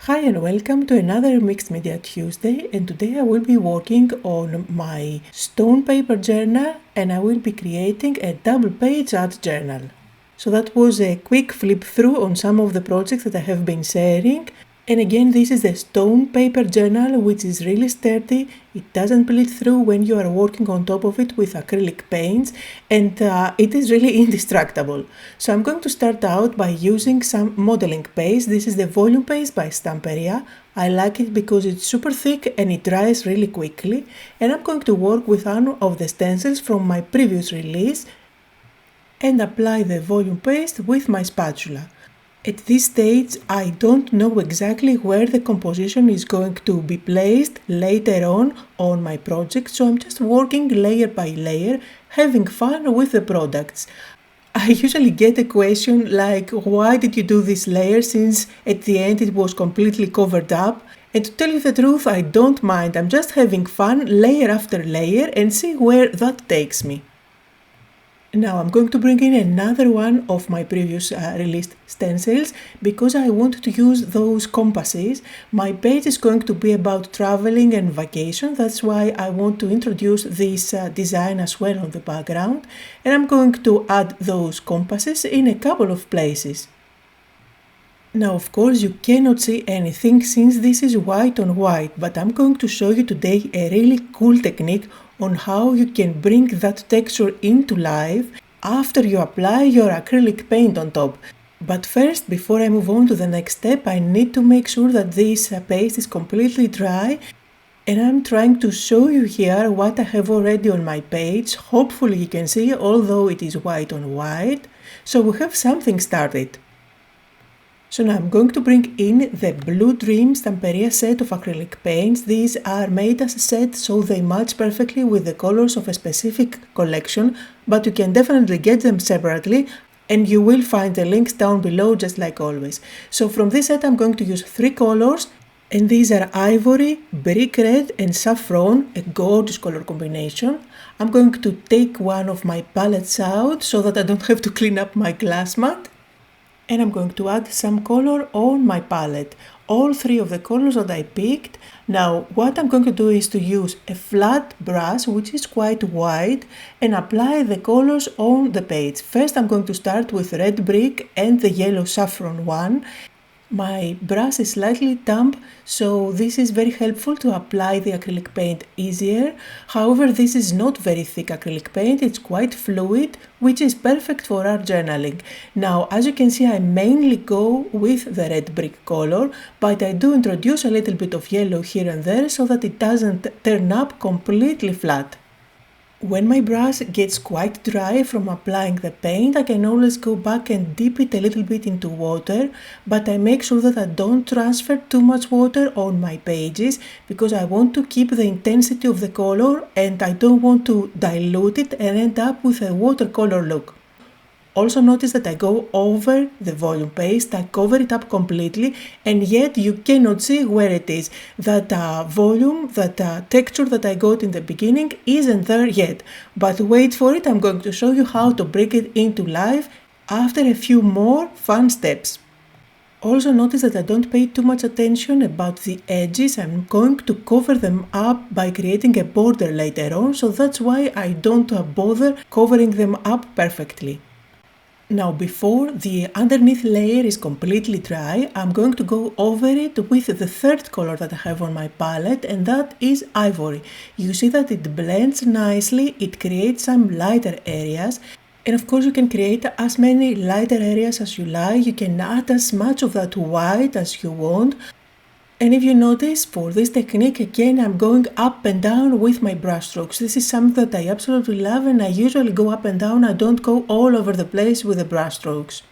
Hi and welcome to another Mixed Media Tuesday, and today I will be working on my stone paper journal and I will be creating a double page art journal. So that was a quick flip through on some of the projects that I have been sharing. And again, this is the stone paper journal, which is really sturdy. It doesn't bleed through when you are working on top of it with acrylic paints, and it is really indestructible. So I'm going to start out by using some modeling paste. This is the volume paste by Stamperia. I like it because it's super thick and it dries really quickly. And I'm going to work with one of the stencils from my previous release and apply the volume paste with my spatula. At this stage, I don't know exactly where the composition is going to be placed later on my project, so I'm just working layer by layer, having fun with the products. I usually get a question like, why did you do this layer since at the end it was completely covered up? And to tell you the truth, I don't mind. I'm just having fun layer after layer and see where that takes me. Now I'm going to bring in another one of my previous released stencils because I want to use those compasses. My page is going to be about traveling and vacation. That's why I want to introduce this design as well on the background. And I'm going to add those compasses in a couple of places. Now, of course, you cannot see anything since this is white on white, but I'm going to show you today a really cool technique on how you can bring that texture into life after you apply your acrylic paint on top. But first, before I move on to the next step, I need to make sure that this paste is completely dry. And I'm trying to show you here what I have already on my page. Hopefully you can see, although it is white on white. So we have something started. So now I'm going to bring in the Blue Dream Stamperia set of acrylic paints. These are made as a set so they match perfectly with the colors of a specific collection, but you can definitely get them separately and you will find the links down below just like always. So from this set I'm going to use 3 colors, and these are Ivory, Brick Red and Saffron, a gorgeous color combination. I'm going to take one of my palettes out so that I don't have to clean up my glass mat. And I'm going to add some color on my palette, all 3 of the colors that I picked. Now what I'm going to do is to use a flat brush which is quite wide and apply the colors on the page. First I'm going to start with red brick and the yellow saffron one. My brush is slightly damp, so this is very helpful to apply the acrylic paint easier. However, this is not very thick acrylic paint, it's quite fluid, which is perfect for art journaling. Now, as you can see, I mainly go with the red brick color, but I do introduce a little bit of yellow here and there so that it doesn't turn up completely flat. When my brush gets quite dry from applying the paint, I can always go back and dip it a little bit into water, but I make sure that I don't transfer too much water on my pages because I want to keep the intensity of the color and I don't want to dilute it and end up with a watercolor look. Also notice that I go over the volume paste, I cover it up completely, and yet you cannot see where it is. That volume, that texture that I got in the beginning isn't there yet. But wait for it, I'm going to show you how to bring it into life after a few more fun steps. Also notice that I don't pay too much attention about the edges. I'm going to cover them up by creating a border later on, so that's why I don't bother covering them up perfectly. Now before the underneath layer is completely dry, I'm going to go over it with the 3rd color that I have on my palette, and that is Ivory. You see that it blends nicely, it creates some lighter areas, and of course you can create as many lighter areas as you like, you can add as much of that white as you want. And if you notice, for this technique again I'm going up and down with my brush strokes. This is something that I absolutely love and I usually go up and down, I don't go all over the place with the brush strokes.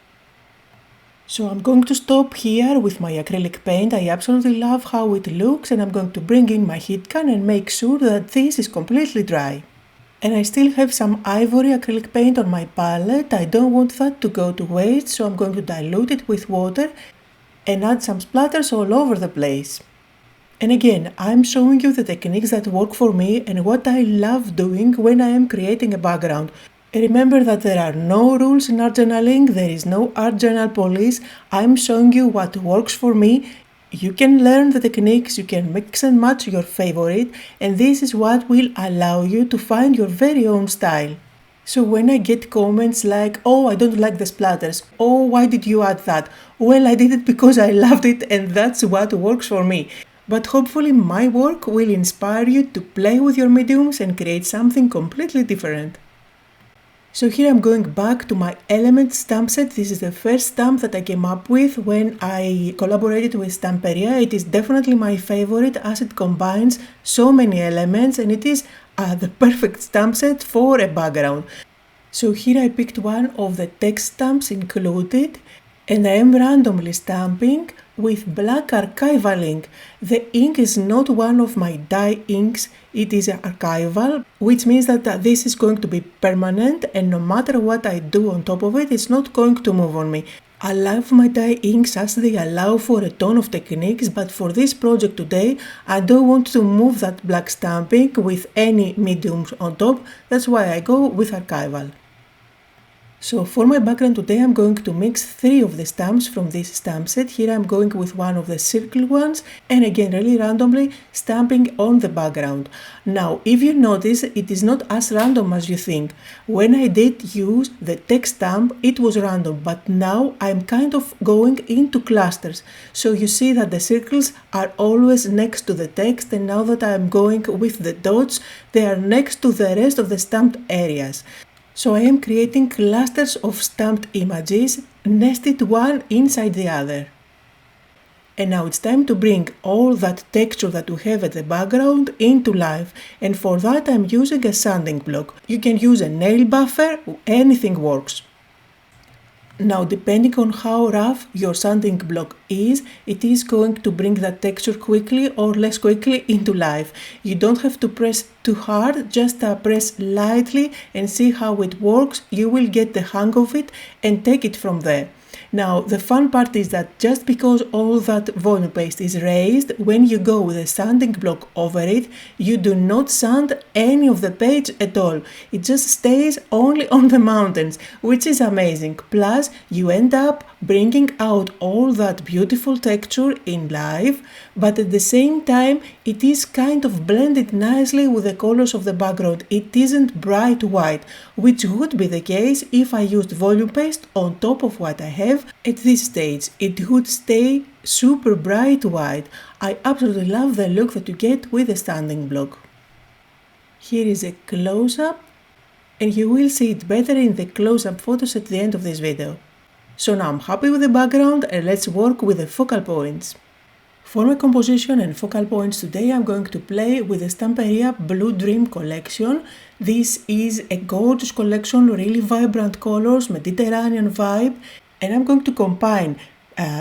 So I'm going to stop here with my acrylic paint. I absolutely love how it looks and I'm going to bring in my heat gun and make sure that this is completely dry. And I still have some ivory acrylic paint on my palette. I don't want that to go to waste, so I'm going to dilute it with water and add some splatters all over the place. And again, I'm showing you the techniques that work for me and what I love doing when I am creating a background. Remember that there are no rules in art journaling, there is no art journal police. I'm showing you what works for me You can learn the techniques, you can mix and match your favorite, and this is what will allow you to find your very own style. So when I get comments like, oh, I don't like the splatters, oh, why did you add that? Well, I did it because I loved it and that's what works for me. But hopefully my work will inspire you to play with your mediums and create something completely different. So here I'm going back to my element stamp set. This is the first stamp that I came up with when I collaborated with Stamperia. It is definitely my favorite as it combines so many elements and it is the perfect stamp set for a background. So here I picked one of the text stamps included and I am randomly stamping with black archival ink. The ink is not one of my dye inks, it is archival, which means that this is going to be permanent and no matter what I do on top of it, it's not going to move on me. I love my dye inks as they allow for a ton of techniques, but for this project today, I don't want to move that black stamping with any mediums on top, that's why I go with archival. So for my background today I'm going to mix 3 of the stamps from this stamp set. Here I'm going with one of the circle ones and again really randomly stamping on the background. Now if you notice it is not as random as you think. When I did use the text stamp it was random, but now I'm kind of going into clusters. So you see that the circles are always next to the text and now that I'm going with the dots they are next to the rest of the stamped areas. So I am creating clusters of stamped images nested one inside the other. And now it's time to bring all that texture that we have at the background into life, and for that I'm using a sanding block. You can use a nail buffer, anything works. Now depending on how rough your sanding block is, it is going to bring that texture quickly or less quickly into life. You don't have to press too hard, just press lightly and see how it works. You will get the hang of it and take it from there. Now the fun part is that just because all that volume paste is raised, when you go with a sanding block over it, you do not sand any of the page at all. It just stays only on the mountains, which is amazing. Plus you end up bringing out all that beautiful texture in live, but at the same time it is kind of blended nicely with the colors of the background. It isn't bright white, which would be the case if I used volume paste on top of what I have. At this stage it would stay super bright white. I absolutely love the look that you get with the standing block. Here is a close-up and you will see it better in the close-up photos at the end of this video. So now I'm happy with the background and let's work with the focal points. For my composition and focal points today I'm going to play with the Stamperia Blue Dream collection. This is a gorgeous collection, really vibrant colors, Mediterranean vibe, and I'm going to combine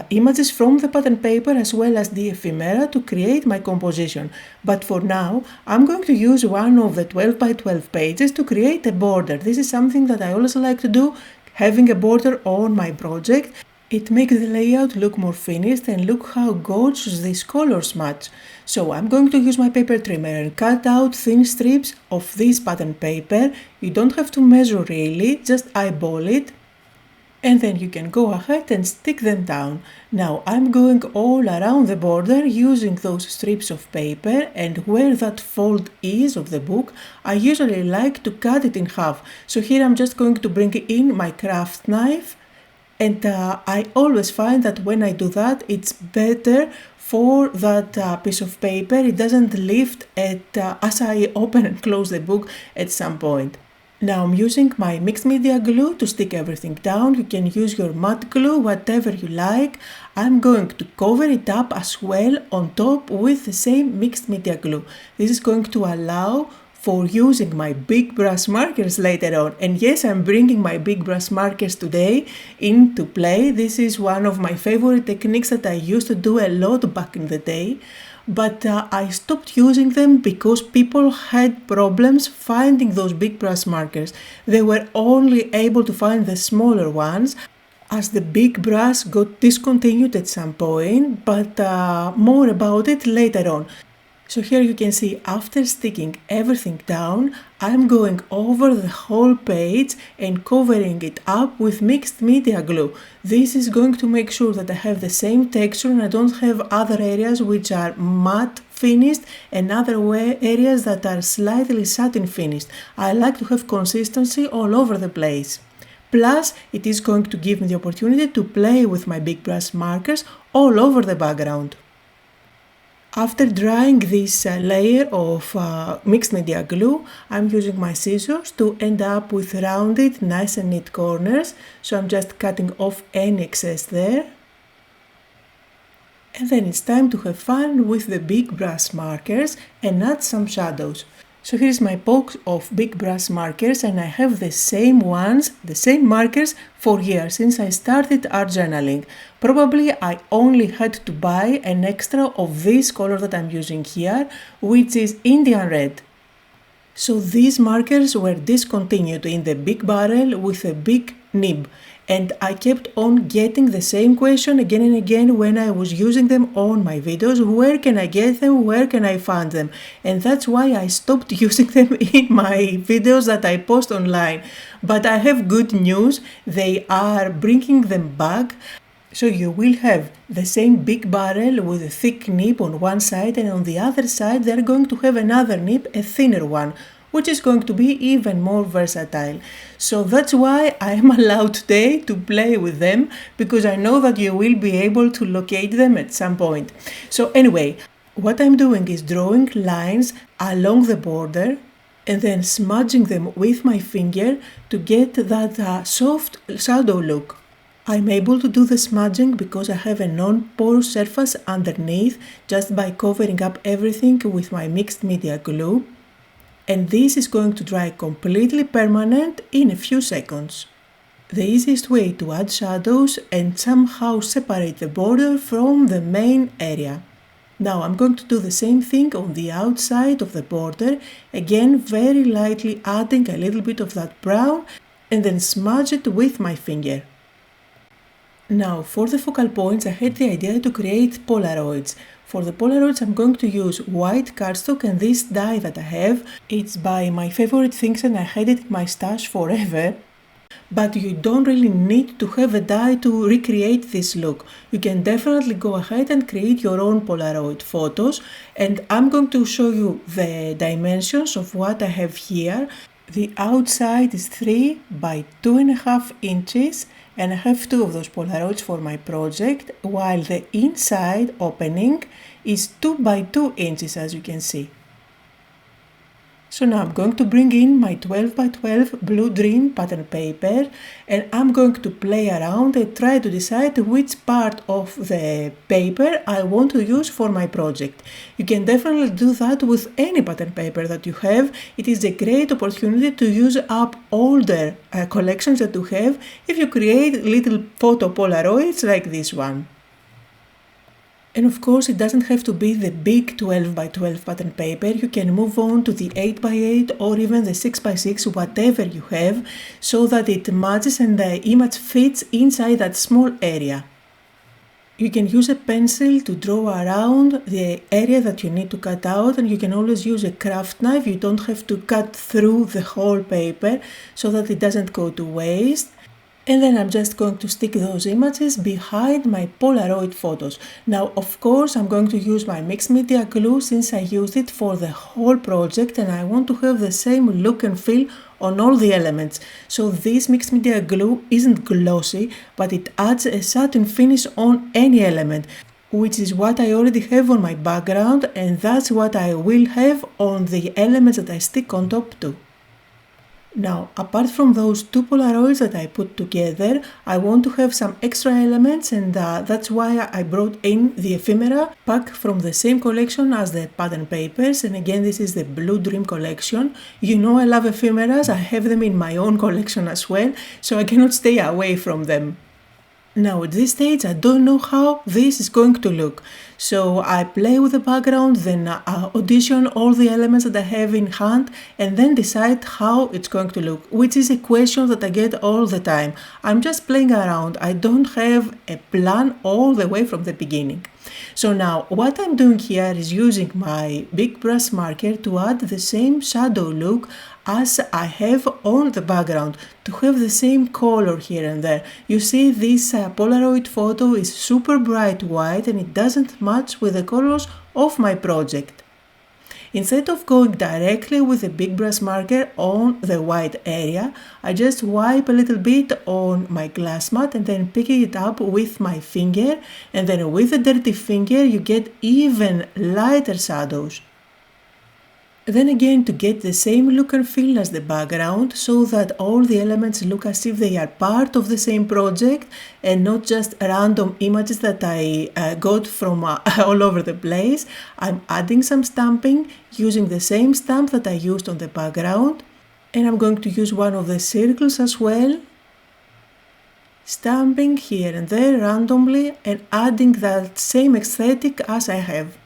images from the pattern paper as well as the ephemera to create my composition. But for now I'm going to use one of the 12 by 12 pages to create a border. This is something that I always like to do, having a border on my project. It makes the layout look more finished and look how gorgeous these colors match. So I'm going to use my paper trimmer and cut out thin strips of this pattern paper. You don't have to measure really, just eyeball it. And then you can go ahead and stick them down. Now I'm going all around the border using those strips of paper, and where that fold is of the book, I usually like to cut it in half. So here I'm just going to bring in my craft knife, and I always find that when I do that, it's better for that piece of paper. It doesn't lift as I open and close the book at some point. Now I'm using my mixed media glue to stick everything down. You can use your matte glue, whatever you like. I'm going to cover it up as well on top with the same mixed media glue. This is going to allow for using my big brush markers later on. And yes, I'm bringing my big brush markers today into play. This is one of my favorite techniques that I used to do a lot back in the day. But I stopped using them because people had problems finding those big brush markers. They were only able to find the smaller ones as the big brush got discontinued at some point, but more about it later on. So here you can see after sticking everything down, I'm going over the whole page and covering it up with mixed media glue. This is going to make sure that I have the same texture and I don't have other areas which are matte finished and other areas that are slightly satin finished. I like to have consistency all over the place. Plus, it is going to give me the opportunity to play with my big brush markers all over the background. After drying this layer of mixed media glue, I'm using my scissors to end up with rounded, nice and neat corners. So I'm just cutting off any excess there. And then it's time to have fun with the big brush markers and add some shadows. So here's my box of big brush markers and I have the same ones, the same markers for years since I started art journaling. Probably I only had to buy an extra of this color that I'm using here, which is Indian red. So these markers were discontinued in the big barrel with a big nib. And I kept on getting the same question again and again when I was using them on my videos. Where can I get them? Where can I find them? And that's why I stopped using them in my videos that I post online. But I have good news. They are bringing them back. So you will have the same big barrel with a thick nib on one side, and on the other side they're going to have another nib, a thinner one, which is going to be even more versatile. So that's why I am allowed today to play with them, because I know that you will be able to locate them at some point. So anyway, what I'm doing is drawing lines along the border and then smudging them with my finger to get that soft shadow look. I'm able to do the smudging because I have a non-porous surface underneath just by covering up everything with my mixed media glue. And this is going to dry completely permanent in a few seconds. The easiest way to add shadows and somehow separate the border from the main area. Now I'm going to do the same thing on the outside of the border, again very lightly adding a little bit of that brown and then smudge it with my finger. Now for the focal points I had the idea to create Polaroids. For the Polaroids I'm going to use white cardstock and this die that I have. It's by my favorite things and I had it in my stash forever. But you don't really need to have a die to recreate this look. You can definitely go ahead and create your own Polaroid photos, and I'm going to show you the dimensions of what I have here. The outside is 3 by 2.5 inches and I have 2 of those Polaroids for my project, while the inside opening is 2 by 2 inches as you can see. So now I'm going to bring in my 12 by 12 Blue Dream pattern paper and I'm going to play around and try to decide which part of the paper I want to use for my project. You can definitely do that with any pattern paper that you have. It is a great opportunity to use up older collections that you have if you create little photo Polaroids like this one. And of course it doesn't have to be the big 12 by 12 pattern paper, you can move on to the 8 by 8 or even the 6 by 6, whatever you have, so that it matches and the image fits inside that small area. You can use a pencil to draw around the area that you need to cut out, and you can always use a craft knife, you don't have to cut through the whole paper so that it doesn't go to waste. And then I'm just going to stick those images behind my Polaroid photos. Now, of course, I'm going to use my mixed media glue since I used it for the whole project and I want to have the same look and feel on all the elements. So this mixed media glue isn't glossy, but it adds a satin finish on any element, which is what I already have on my background, and that's what I will have on the elements that I stick on top too. Now, apart from those 2 Polaroids that I put together, I want to have some extra elements, and that's why I brought in the Ephemera pack from the same collection as the pattern papers, and again this is the Blue Dream collection. You know I love ephemeras, I have them in my own collection as well, so I cannot stay away from them. Now at this stage I don't know how this is going to look, so I play with the background, then audition all the elements that I have in hand and then decide how it's going to look, which is a question that I get all the time. I'm just playing around, I don't have a plan all the way from the beginning. So now what I'm doing here is using my big brush marker to add the same shadow look as I have on the background, to have the same color here and there. You see, this Polaroid photo is super bright white and it doesn't match with the colors of my project. Instead of going directly with a big brush marker on the white area, I just wipe a little bit on my glass mat and then pick it up with my finger, and then with the dirty finger you get even lighter shadows. Then again, to get the same look and feel as the background, so that all the elements look as if they are part of the same project and not just random images that I got from all over the place, I'm adding some stamping using the same stamp that I used on the background, and I'm going to use one of the circles as well, stamping here and there randomly and adding that same aesthetic as I have.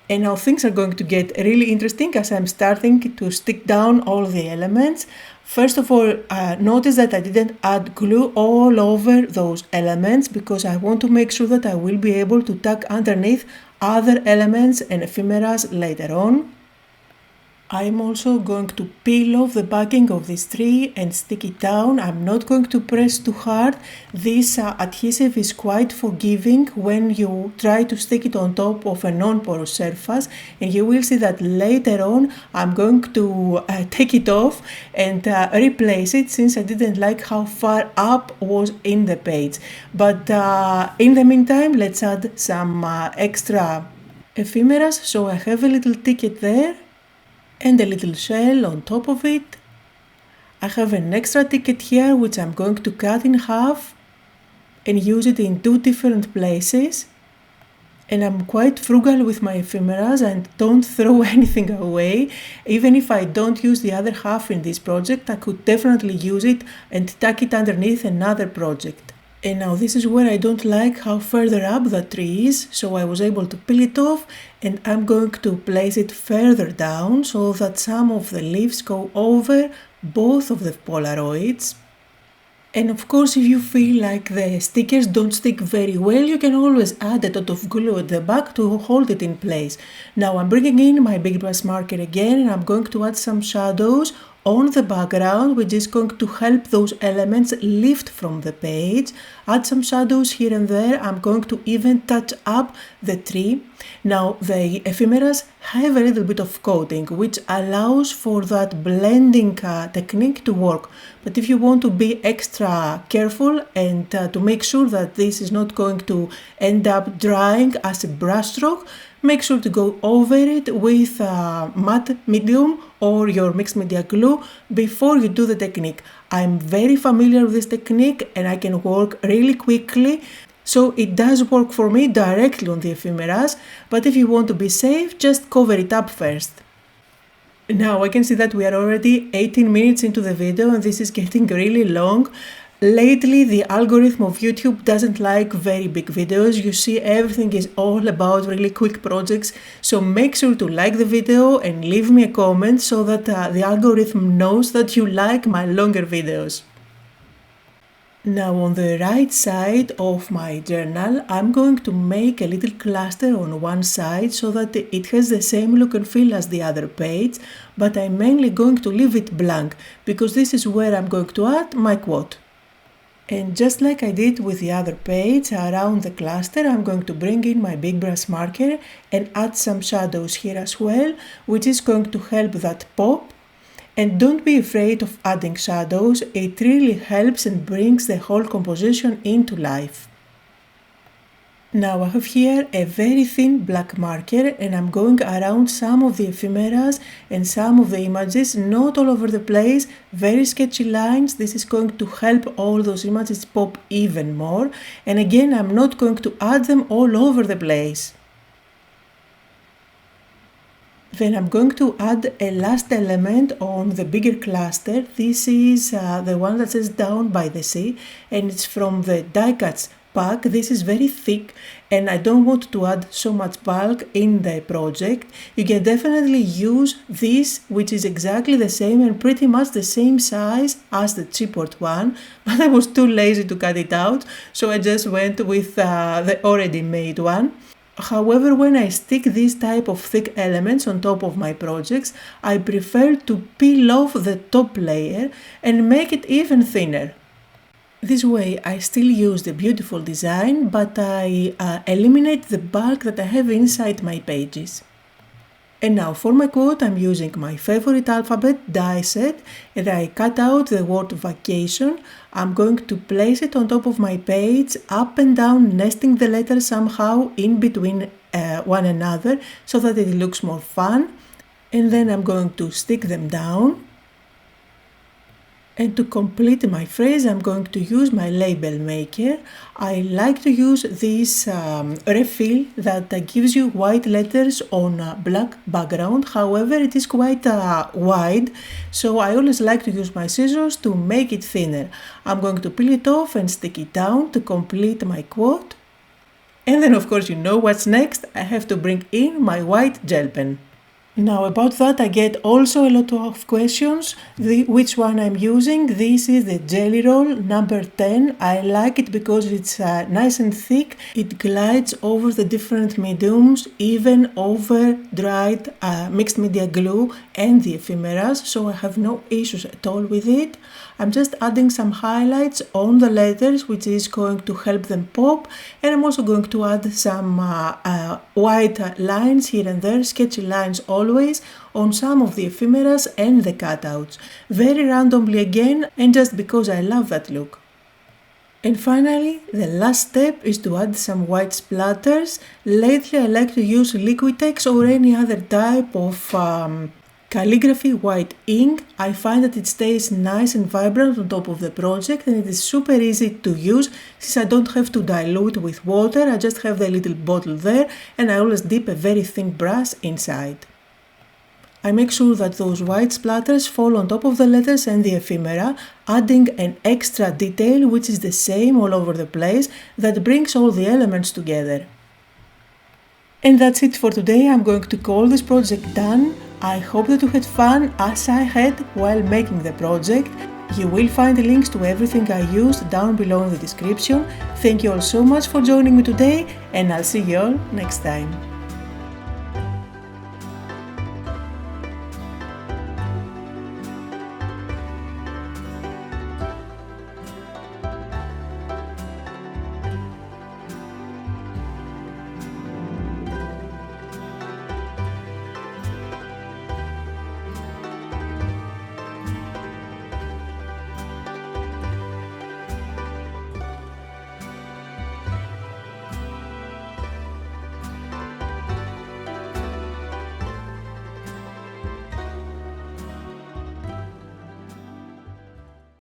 And now things are going to get really interesting as I'm starting to stick down all the elements. First of all, notice that I didn't add glue all over those elements because I want to make sure that I will be able to tack underneath other elements and ephemeras later on. I'm also going to peel off the backing of this tree and stick it down. I'm not going to press too hard. This adhesive is quite forgiving when you try to stick it on top of a non-porous surface, and you will see that later on I'm going to take it off and replace it, since I didn't like how far up was in the page. But in the meantime, let's add some extra ephemeras. So I have a little ticket there and a little shell on top of it. I have an extra ticket here which I'm going to cut in half and use it in two different places. And I'm quite frugal with my ephemeras and don't throw anything away. Even if I don't use the other half in this project, I could definitely use it and tack it underneath another project. And now this is where I don't like how further up the tree is, so I was able to peel it off, and I'm going to place it further down so that some of the leaves go over both of the Polaroids. And of course, if you feel like the stickers don't stick very well, you can always add a dot of glue at the back to hold it in place. Now I'm bringing in my big brush marker again, and I'm going to add some shadows on the background, which is going to help those elements lift from the page. Add some shadows here and there. I'm going to even touch up the tree. Now the ephemeras have a little bit of coating, which allows for that blending technique to work. But if you want to be extra careful and to make sure that this is not going to end up drying as a brush stroke, make sure to go over it with matte medium or your mixed media glue before you do the technique. I'm very familiar with this technique and I can work really quickly, so it does work for me directly on the ephemeras, but if you want to be safe, just cover it up first. Now I can see that we are already 18 minutes into the video and this is getting really long. Lately, the algorithm of YouTube doesn't like very big videos. You see, everything is all about really quick projects. So make sure to like the video and leave me a comment so that the algorithm knows that you like my longer videos. Now on the right side of my journal, I'm going to make a little cluster on one side so that it has the same look and feel as the other page, but I'm mainly going to leave it blank because this is where I'm going to add my quote. And just like I did with the other page, around the cluster, I'm going to bring in my big brush marker and add some shadows here as well, which is going to help that pop. And don't be afraid of adding shadows, it really helps and brings the whole composition into life. Now I have here a very thin black marker and I'm going around some of the ephemeras and some of the images, not all over the place, very sketchy lines. This is going to help all those images pop even more. And again, I'm not going to add them all over the place. Then I'm going to add a last element on the bigger cluster. This is the one that says Down by the Sea, and it's from the die cuts pack. This is very thick and I don't want to add so much bulk in the project. You can definitely use this, which is exactly the same and pretty much the same size as the chipboard one, but I was too lazy to cut it out, so I just went with the already made one. However, when I stick these type of thick elements on top of my projects, I prefer to peel off the top layer and make it even thinner. This way I still use the beautiful design, but I eliminate the bulk that I have inside my pages. And now for my quote, I'm using my favorite alphabet die set, and I cut out the word vacation. I'm going to place it on top of my page, up and down, nesting the letters somehow in between one another so that it looks more fun. And then I'm going to stick them down. And to complete my phrase, I'm going to use my label maker. I like to use this refill that gives you white letters on a black background. However, it is quite wide, so I always like to use my scissors to make it thinner. I'm going to peel it off and stick it down to complete my quote. And then, of course, you know what's next. I have to bring in my white gel pen. Now about that I get also a lot of questions, which one I'm using. This is the Jelly Roll number 10. I like it because it's nice and thick. It glides over the different mediums, even over dried mixed media glue and the ephemeras, so I have no issues at all with it. I'm just adding some highlights on the letters, which is going to help them pop, and I'm also going to add some white lines here and there, sketchy lines always, on some of the ephemeras and the cutouts. Very randomly again, and just because I love that look. And finally, the last step is to add some white splatters. Lately I like to use Liquitex or any other type of calligraphy white ink. I find that it stays nice and vibrant on top of the project, and it is super easy to use since I don't have to dilute with water. I just have the little bottle there, and I always dip a very thin brush inside. I make sure that those white splatters fall on top of the letters and the ephemera, adding an extra detail which is the same all over the place that brings all the elements together. And that's it for today. I'm going to call this project done. I hope that you had fun as I had while making the project. You will find the links to everything I used down below in the description. Thank you all so much for joining me today, and I'll see you all next time.